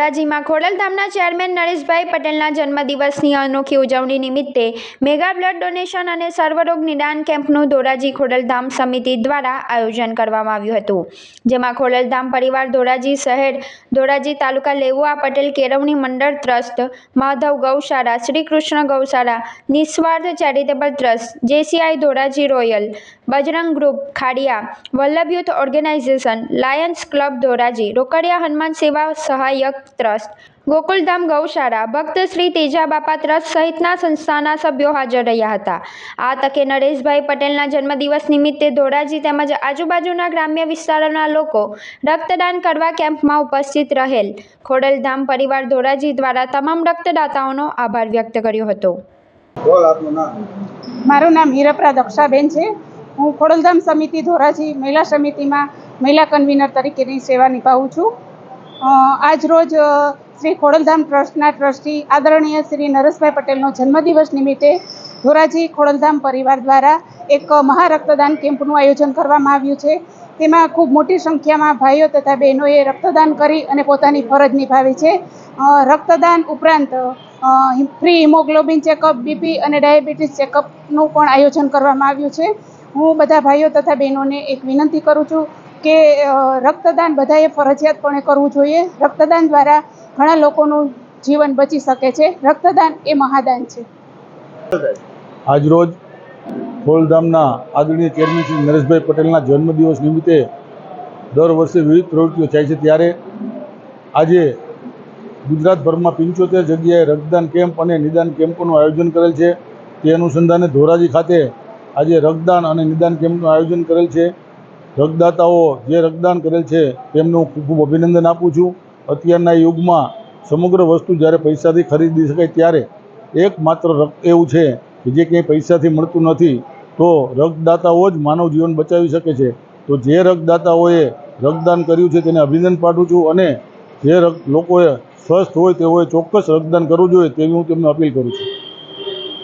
ધોરાજીમાં ખોડલધામના chairman Nareshbhai પટેલના જન્મદિવસની અનોખી ઉજવણી નિમિત્તે મેગા બ્લડ ડોનેશન અને સર્વરોગ નિદાન કેમ્પનું ધોરાજી ખોડલધામ સમિતિ દ્વારા આયોજન કરવામાં આવ્યું હતું, જેમાં ખોડલધામ પરિવાર ધોરાજી શહેર, ધોરાજી તાલુકા લેઉવા પટેલ કેળવણી મંડળ ટ્રસ્ટ, માધવ ગૌશાળા, Shri Krishna Gaushala, Niswarth Charitable Trust, JCI Dhoraji Royal, Bajrang Group Khadiya, Vallabh Youth Organization, Lions Club Dhoraji, Rokadiya Hanuman Seva Sahayak trust, Gokuldham ગૌશાળા, ભક્ત શ્રી તેજાબાપા ટ્રસ્ટ સહિતના સંસ્થાના સભ્યો હાજર રહ્યા હતા। આ તકે નરેશભાઈ પટેલના જન્મદિવસ નિમિત્તે ધોરાજી તેમજ આજુબાજુના ગ્રામ્ય વિસ્તારોના લોકો રક્તદાન કરવા કેમ્પમાં ઉપસ્થિત રહેલ ખોડલધામ પરિવાર ધોરાજી દ્વારા તમામ રક્તદાતાઓનો આભાર વ્યક્ત કર્યો હતો। મારું નામ હીરપરા દક્ષાબેન છે। હું ખોડલધામ સમિતિ ધોરાજી મહિલા સમિતિમાં મહિલા કન્વીનર તરીકેની સેવા નિભાવું છું। આજ રોજ શ્રી ખોડલધામ ટ્રસ્ટના ટ્રસ્ટી આદરણીય શ્રી નરેશભાઈ પટેલનો જન્મદિવસ નિમિત્તે ધોરાજી ખોડલધામ પરિવાર દ્વારા એક મહા રક્તદાન કેમ્પનું આયોજન કરવામાં આવ્યું છે। તેમાં ખૂબ મોટી સંખ્યામાં ભાઈઓ તથા બહેનોએ રક્તદાન કરી અને પોતાની ફરજ નિભાવી છે। રક્તદાન ઉપરાંત ફ્રી હિમોગ્લોબિન ચેકઅપ, બીપી અને ડાયાબિટીસ ચેકઅપનું પણ આયોજન કરવામાં આવ્યું છે। હું બધા ભાઈઓ તથા બહેનોને એક વિનંતી કરું છું કે રક્તદાન બધાએ ફરજિયાતપણે કરવું જોઈએ। રક્તદાન દ્વારા ઘણા લોકોનું જીવન બચી શકે છે। રક્તદાન એ મહાદાન છે। આજરોજ ખોડલધામના આદરણીય ચેરમેન શ્રી નરેશભાઈ પટેલના જન્મદિવસ નિમિત્તે દર વર્ષે વિવિધ પ્રવૃત્તિઓ થાય છે, ત્યારે આજે ગુજરાતભરમાં 75 જગ્યાએ રક્તદાન કેમ્પ અને નિદાન કેમ્પોનું આયોજન કરેલ છે। તે અનુસંધાને ધોરાજી ખાતે આજે રક્તદાન અને નિદાન કેમ્પનું આયોજન કરેલ છે। રક્તદાતાઓ જે રક્તદાન કરેલ છે તેમનું ખૂબ ખૂબ અભિનંદન આપું છું। અત્યારના યુગમાં સમગ્ર વસ્તુ જ્યારે પૈસાથી ખરીદી શકાય ત્યારે એકમાત્ર રક્ત એવું છે કે જે ક્યાંય પૈસાથી મળતું નથી, તો રક્તદાતાઓ જ માનવ જીવન બચાવી શકે છે। તો જે રક્તદાતાઓએ રક્તદાન કર્યું છે તેને અભિનંદન પાઠવું છું, અને જે લોકોએ સ્વસ્થ હોય તેઓએ ચોક્કસ રક્તદાન કરવું જોઈએ તેવી હું તેમને અપીલ કરું છું।